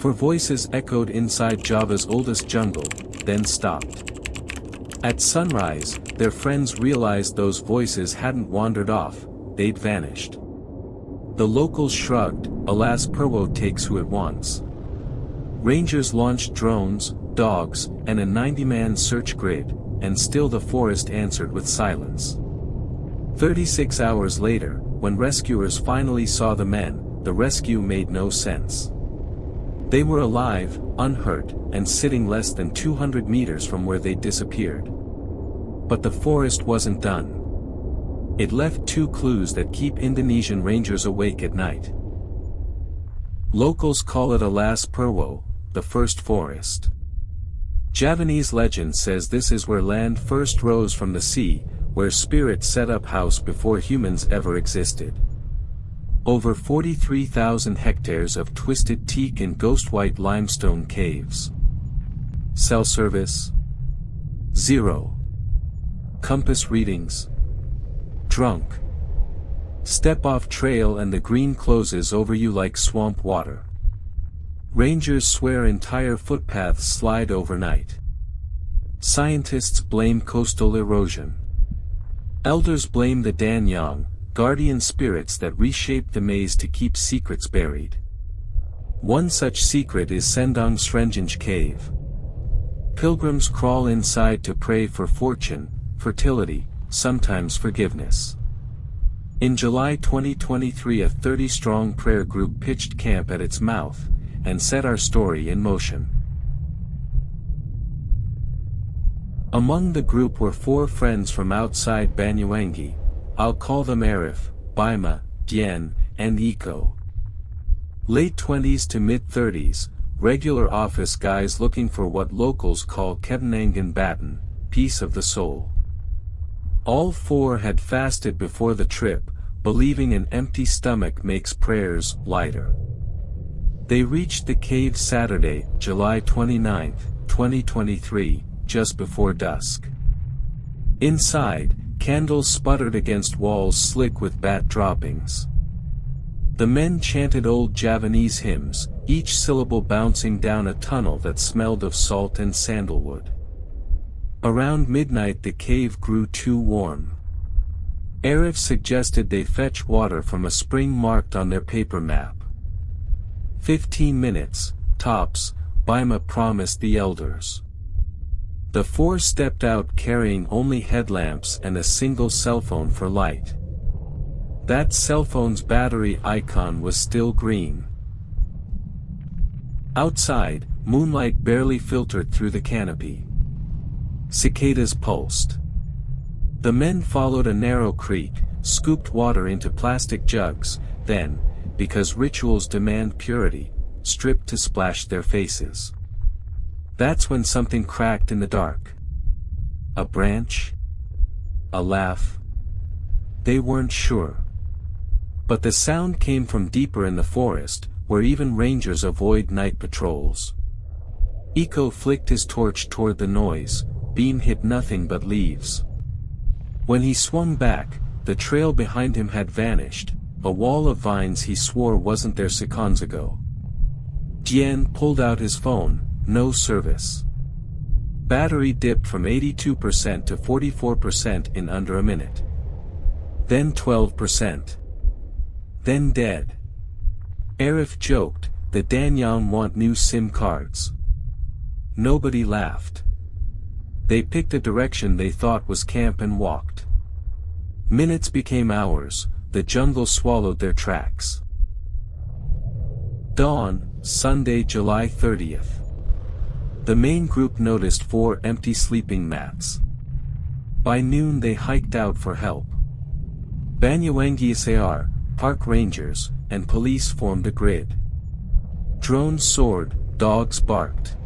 For voices echoed inside Java's oldest jungle, then stopped. At sunrise, their friends realized those voices hadn't wandered off, they'd vanished. The locals shrugged, Alas Purwo takes who it wants. Rangers launched drones, dogs, and a 90-man search grid, and still the forest answered with silence. 36 hours later, when rescuers finally saw the men, the rescue made no sense. They were alive, unhurt, and sitting less than 200 meters from where they'd disappeared. But the forest wasn't done. It left 2 clues that keep Indonesian rangers awake at night. Locals call it Alas Purwo, the first forest. Javanese legend says this is where land first rose from the sea, where spirits set up house before humans ever existed. Over 43,000 hectares of twisted teak and ghost-white limestone caves. Cell service? 0. Compass readings? Drunk. Step off trail and the green closes over you like swamp water. Rangers swear entire footpaths slide overnight. Scientists blame coastal erosion. Elders blame the Danyang, guardian spirits that reshape the maze to keep secrets buried. One such secret is Sendang Srenjanj Cave. Pilgrims crawl inside to pray for fortune, fertility, sometimes forgiveness. In July 2023 a 30-strong prayer group pitched camp at its mouth, and set our story in motion. Among the group were 4 friends from outside Banyuwangi. I'll call them Arif, Bima, Dien, and Iko. Late 20s to mid-30s, regular office guys looking for what locals call Kevenangan Batin, peace of the soul. All 4 had fasted before the trip, believing an empty stomach makes prayers lighter. They reached the cave Saturday, July 29, 2023, just before dusk. Inside, candles sputtered against walls slick with bat droppings. The men chanted old Javanese hymns, each syllable bouncing down a tunnel that smelled of salt and sandalwood. Around midnight the cave grew too warm. Arif suggested they fetch water from a spring marked on their paper map. 15 minutes, tops, Bima promised the elders. The 4 stepped out carrying only headlamps and a single cell phone for light. That cell phone's battery icon was still green. Outside, moonlight barely filtered through the canopy. Cicadas pulsed. The men followed a narrow creek, scooped water into plastic jugs, then, because rituals demand purity, stripped to splash their faces. That's when something cracked in the dark. A branch? A laugh? They weren't sure. But the sound came from deeper in the forest, where even rangers avoid night patrols. Iko flicked his torch toward the noise, beam hit nothing but leaves. When he swung back, the trail behind him had vanished, a wall of vines he swore wasn't there seconds ago. Dien pulled out his phone, no service. Battery dipped from 82% to 44% in under a minute. Then 12%. Then dead. Arif joked, the Danyang want new SIM cards. Nobody laughed. They picked a direction they thought was camp and walked. Minutes became hours, the jungle swallowed their tracks. Dawn, Sunday, July 30th. The main group noticed 4 empty sleeping mats. By noon they hiked out for help. Banyuwangi SAR, park rangers, and police formed a grid. Drones soared, dogs barked.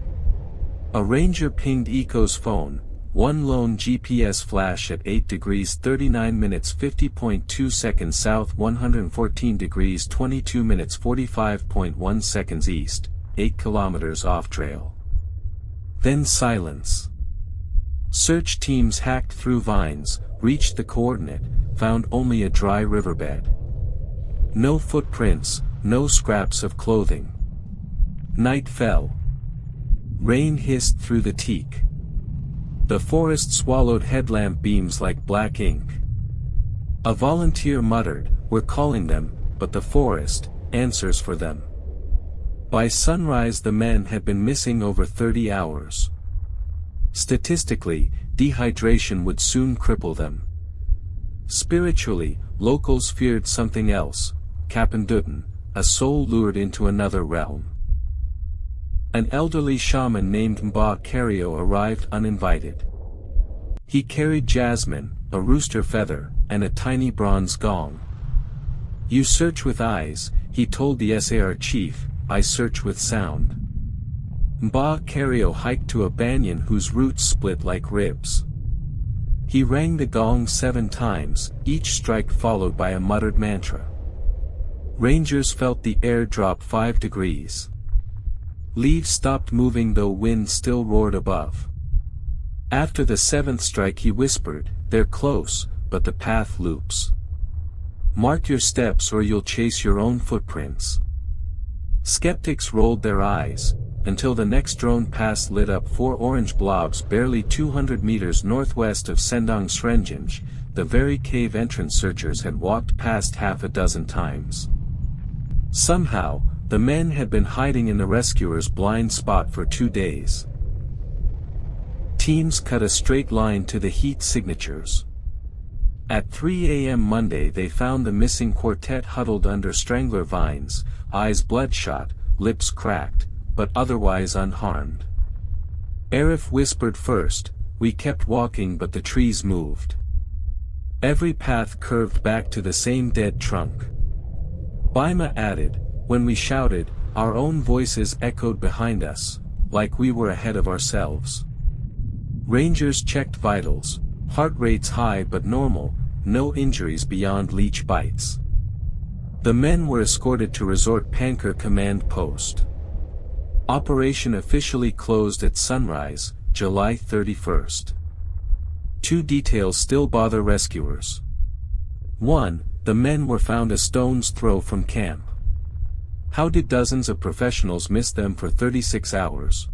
A ranger pinged Iko's phone, one lone GPS flash at 8 degrees 39 minutes 50.2 seconds south 114 degrees 22 minutes 45.1 seconds east, 8 kilometers off trail. Then silence. Search teams hacked through vines, reached the coordinate, found only a dry riverbed. No footprints, no scraps of clothing. Night fell. Rain hissed through the teak. The forest swallowed headlamp beams like black ink. A volunteer muttered, "We're calling them, but the forest answers for them." By sunrise the men had been missing over 30 hours. Statistically, dehydration would soon cripple them. Spiritually, locals feared something else, Kapanduten, a soul lured into another realm. An elderly shaman named Mba Kario arrived uninvited. He carried jasmine, a rooster feather, and a tiny bronze gong. "You search with eyes," he told the SAR chief, "I search with sound." Mba Kario hiked to a banyan whose roots split like ribs. He rang the gong 7 times, each strike followed by a muttered mantra. Rangers felt the air drop 5 degrees. Leaves stopped moving though wind still roared above. After the 7th strike he whispered, "They're close, but the path loops. Mark your steps or you'll chase your own footprints." Skeptics rolled their eyes, until the next drone pass lit up 4 orange blobs barely 200 meters northwest of Sendang Srenjanj, the very cave entrance searchers had walked past half a dozen times. Somehow, the men had been hiding in the rescuers' blind spot for 2 days. Teams cut a straight line to the heat signatures. At 3 a.m. Monday they found the missing quartet huddled under strangler vines, eyes bloodshot, lips cracked, but otherwise unharmed. Arif whispered first, "We kept walking but the trees moved. Every path curved back to the same dead trunk." Baima added, "When we shouted, our own voices echoed behind us, like we were ahead of ourselves." Rangers checked vitals, heart rates high but normal, no injuries beyond leech bites. The men were escorted to Resort Pankar Command Post. Operation officially closed at sunrise, July 31st. 2 details still bother rescuers. 1. The men were found a stone's throw from camp. How did dozens of professionals miss them for 36 hours?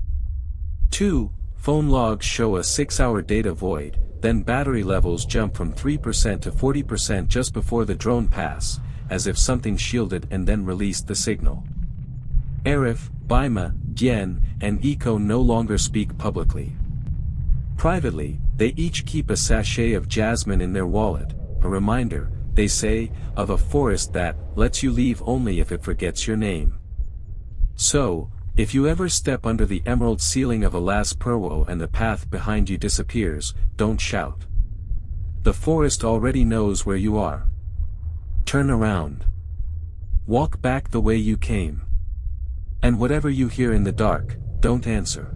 2. Phone logs show a 6-hour data void, then battery levels jump from 3% to 40% just before the drone pass, as if something shielded and then released the signal. Arif, Baima, Yen, and Eco no longer speak publicly. Privately, they each keep a sachet of jasmine in their wallet, a reminder, they say, of a forest that lets you leave only if it forgets your name. So, if you ever step under the emerald ceiling of Alas Purwo and the path behind you disappears, don't shout. The forest already knows where you are. Turn around. Walk back the way you came. And whatever you hear in the dark, don't answer.